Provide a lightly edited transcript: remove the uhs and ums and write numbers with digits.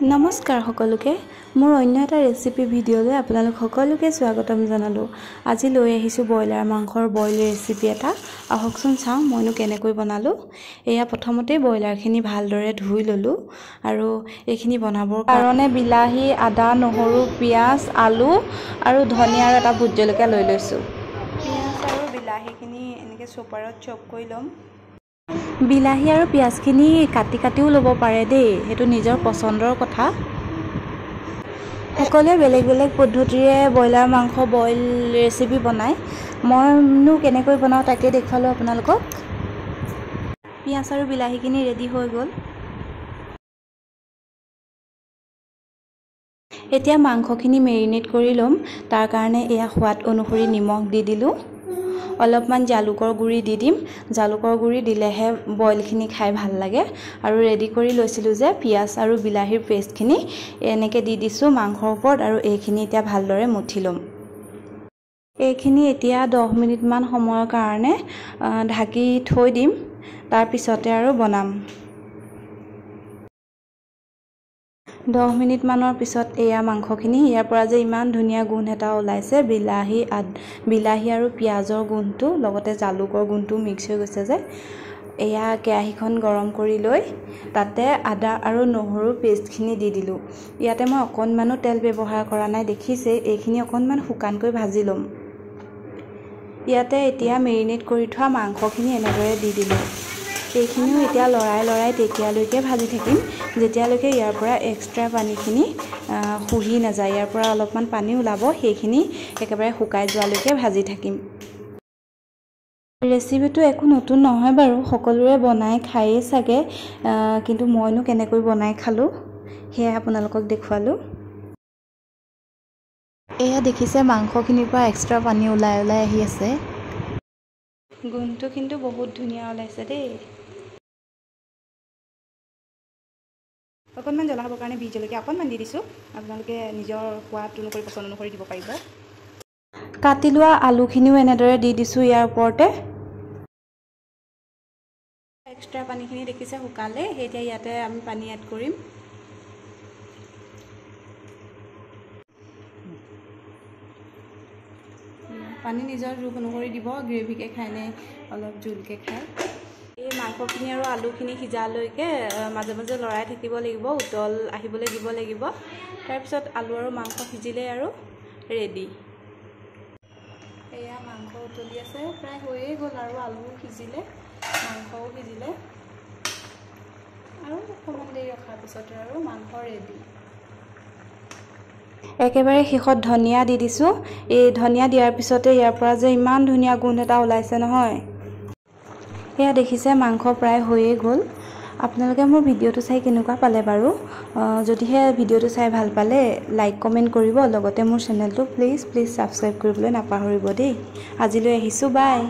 নমস্কাৰ সকলোকে মোৰ অন্য এটা ৰেচিপি ভিডিঅ'লৈ আপোনালোক সকলোকে স্বাগতম জনালো। আজি লৈ আহিছো ব্ৰইলাৰ মাংসৰ বইল ৰেচিপি এটা। আহকচোন চাওঁ মইনো কেনেকৈ বনালো। এয়া প্ৰথমতে ব্ৰইলাৰখিনি ভালদৰে ধুই ললো আৰু এইখিনি বনাবৰ কাৰণে বিলাহী, আদা, নহৰু, পিয়াজ, আলু আৰু ধনিয়া আৰু এটা ভোট জলকীয়া লৈ লৈছো। পিয়াজ আৰু বিলাহীখিনি এনেকৈ চপাৰত চপ কৰি ল'ম। বিলাহী আৰু পিয়াজখিনি কাটিও ল'ব পাৰে দেই, সেইটো নিজৰ পছন্দৰ কথা। সকলোৱে বেলেগ বেলেগ পদ্ধতিৰে ব্ৰইলাৰ মাংস বইল ৰেচিপি বনায়। মইনো কেনেকৈ বনাওঁ তাকে দেখুৱালোঁ আপোনালোকক। পিয়াজ আৰু বিলাহীখিনি ৰেডি হৈ গ'ল। এতিয়া মাংসখিনি মেৰিনেট কৰি ল'ম। তাৰ কাৰণে এয়া সোৱাদ অনুসৰি নিমখ দি দিলোঁ। অলপমান জালুকৰ গুড়ি দি দিম। জালুকৰ গুড়ি দিলেহে বইলখিনি খাই ভাল লাগে। আৰু ৰেডি কৰি লৈছিলোঁ যে পিয়াজ আৰু বিলাহীৰ পেষ্টখিনি এনেকৈ দি দিছোঁ মাংসৰ ওপৰত আৰু এইখিনি এতিয়া ভালদৰে মঠি ল'ম। এইখিনি এতিয়া 10 মিনিটমান সময়ৰ কাৰণে ঢাকি থৈ দিম। তাৰপিছতে আৰু বনাম। 10 মিনিটমানৰ পিছত এয়া মাংসখিনি, ইয়াৰ পৰা যে ইমান ধুনীয়া গোন্ধ এটা ওলাইছে, বিলাহী আৰু পিঁয়াজৰ গোন্ধটো লগতে জালুকৰ গোন্ধটো মিক্স হৈ গৈছে যে। এয়া কেৰাহীখন গৰম কৰি লৈ তাতে আদা আৰু নহৰুৰ পেষ্টখিনি দি দিলোঁ। ইয়াতে মই অকণমানো তেল ব্যৱহাৰ কৰা নাই, দেখিছে। এইখিনি অকণমান শুকানকৈ ভাজি ল'ম। ইয়াতে এতিয়া মেৰিনেট কৰি থোৱা মাংসখিনি এনেদৰে দি দিলোঁ। এইখিনিও এতিয়া লৰাই তেতিয়ালৈকে ভাজি থাকিম যেতিয়ালৈকে ইয়াৰ পৰা এক্সট্ৰা পানীখিনি শুহি নাযায়। ইয়াৰ পৰা অলপমান পানী ওলাব, সেইখিনি একেবাৰে শুকাই যোৱালৈকে ভাজি থাকিম। ৰেচিপিটো একো নতুন নহয় বাৰু, সকলোৰে বনাই খায়েই চাগে, কিন্তু মইনো কেনেকৈ বনাই খালোঁ সেয়া আপোনালোকক দেখুৱালোঁ। এয়া দেখিছে মাংসখিনিৰ পৰা এক্সট্ৰা পানী ওলাই আহি আছে। গোন্ধটো কিন্তু বহুত ধুনীয়া ওলাইছে দেই। অকণমান জ্বলা হ'বৰ কাৰণে বিহ জলকীয়া অকণমান দি দিছোঁ। আপোনালোকে নিজৰ সোৱাদ অনুসৰি পচন্দ অনুসৰি দিব পাৰিব। কাটি লোৱা আলুখিনিও এনেদৰে দি দিছোঁ ইয়াৰ ওপৰতে। এক্সট্ৰা পানীখিনি দেখিছে শুকালে, এতিয়া ইয়াতে আমি পানী এড কৰিম। পানী নিজৰ জোখ অনুসৰি দিব, গ্ৰেভিকৈ খায় নে অলপ জোলকৈ খায়। এই মাংসখিনি আৰু আলুখিনি সিজালৈকে মাজে মাজে লৰাই থাকিব লাগিব, উতল আহিবলৈ দিব লাগিব। তাৰপিছত আলু আৰু মাংস সিজিলে আৰু ৰেডি। এয়া মাংস উতলি আছে, প্ৰায় হৈয়ে গ'ল আৰু আলুও সিজিলে, মাংসও সিজিলে। আৰু অকণমান দেৰি ৰখাৰ পিছতে আৰু মাংস ৰেডি। একেবাৰে শেষত ধনিয়া দি দিছোঁ। এই ধনিয়া দিয়াৰ পিছতে ইয়াৰ পৰা যে ইমান ধুনীয়া গোন্ধ এটা ওলাইছে নহয়। এয়া দেখিছে মাংস প্ৰায় হৈয়ে গ'ল। আপোনালোকে মোৰ ভিডিঅ'টো চাই কেনেকুৱা পালে বাৰু? যদিহে ভিডিঅ'টো চাই ভাল পালে লাইক কমেণ্ট কৰিব, লগতে মোৰ চেনেলটো প্লিজ ছাবস্ক্ৰাইব কৰিবলৈ নাপাহৰিব দেই। আজিলৈ আহিছোঁ, বাই।